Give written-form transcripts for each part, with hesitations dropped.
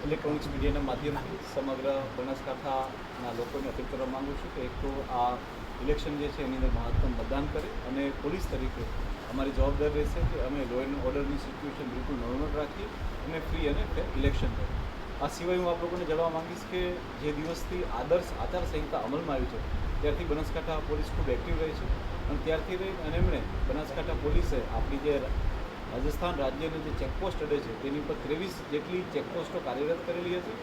Electronics મીડિયાના માધ્યમથી સમગ્ર બનાસકાંઠાના લોકોને અપીલ કરવા માગું છું કે એક તો આ ઇલેક્શન જે છે એની અંદર મહત્તમ મતદાન કરે અને પોલીસ તરીકે અમારી જવાબદારી રહેશે કે અમે લો એન્ડ ઓર્ડરની સિચ્યુએશન બિલકુલ નોર્મલ રાખીએ અને ફ્રી અને ફેર ઇલેક્શન થાય. આ સિવાય હું આપ લોકોને જણાવવા માંગીશ કે જે દિવસથી આદર્શ આચારસંહિતા અમલમાં આવી છે ત્યારથી બનાસકાંઠા પોલીસ ખૂબ એક્ટિવ રહી છે અને ત્યારથી રહી અને એમણે બનાસકાંઠા પોલીસે આપણી જે રાજસ્થાન રાજ્યની જે ચેકપોસ્ટ અડે છે તેની પર 23 જેટલી ચેકપોસ્ટો કાર્યરત કરેલી હતી,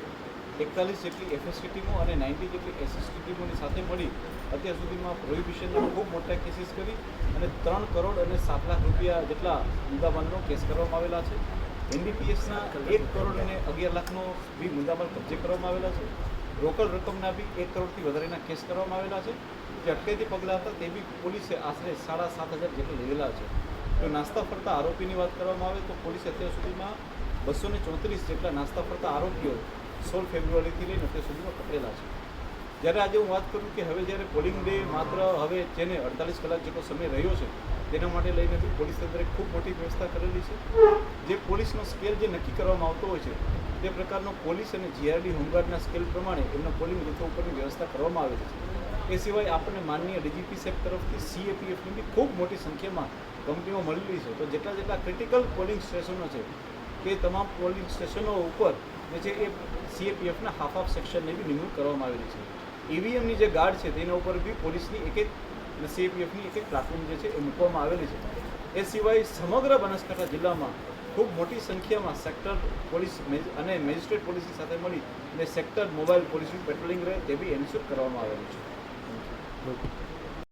41 જેટલી એફએસટી ટીમો અને 90 જેટલી એસએસટી ટીમોની સાથે મળી અત્યાર સુધીમાં પ્રોહિબિશનના ખૂબ મોટા કેસીસ કરી અને 3 કરોડ અને 7 લાખ રૂપિયા જેટલા મુદ્દામાલનો કેસ કરવામાં આવેલા છે. એનડીપીએસના 1 કરોડ અને 11 લાખનો બી મુદ્દામાલ કબજે કરવામાં આવેલા છે. રોકડ રકમના બી 1 કરોડથી વધારેના કેસ કરવામાં આવેલા છે. જે અટકાયતી પગલાં હતા તે બી પોલીસે આશરે 7,500 જેટલા લીધેલા છે. જો નાસ્તા ફરતા આરોપીની વાત કરવામાં આવે તો પોલીસે અત્યાર સુધીમાં 234 જેટલા નાસ્તા ફરતા આરોપીઓ 16 ફેબ્રુઆરીથી લઈને અત્યાર સુધીમાં પકડેલા છે. જ્યારે આજે હું વાત કરું કે હવે જ્યારે પોલિંગ ડે માત્ર હવે જેને 48 કલાક જેટલો સમય રહ્યો છે તેના માટે લઈને બી પોલીસ તંત્રે ખૂબ મોટી વ્યવસ્થા કરેલી છે. જે પોલીસનો સ્કેલ જે નક્કી કરવામાં આવતો હોય છે તે પ્રકારનો પોલીસ અને જીઆરડી હોમગાર્ડના સ્કેલ પ્રમાણે એમના પોલિંગ બૂથો ઉપરની વ્યવસ્થા કરવામાં આવેલી છે. એ સિવાય આપણને માનનીય ડીજીપી સાહેબ તરફથી સીએપીએફની બી ખૂબ મોટી સંખ્યામાં કંપનીઓ મળેલી છે. તો જેટલા ક્રિટિકલ પોલિંગ સ્ટેશનો છે કે તમામ પોલિંગ સ્ટેશનો ઉપર જે છે એ સીએપીએફના હાફ સેક્શનની બી નિમણૂક કરવામાં આવેલી છે. ઈવીએમની જે ગાર્ડ છે તેના ઉપર બી પોલીસની એક સીએપીએફની એક પ્લાટૂન જે છે એ મૂકવામાં આવેલી છે. એ સિવાય સમગ્ર બનાસકાંઠા જિલ્લામાં ખૂબ મોટી સંખ્યામાં સેક્ટર પોલીસ અને મેજિસ્ટ્રેટ પોલીસની સાથે મળી અને સેક્ટર મોબાઈલ પોલીસનું પેટ્રોલિંગ રહે તે બી એન્શ્યોર કરવામાં આવેલું છે.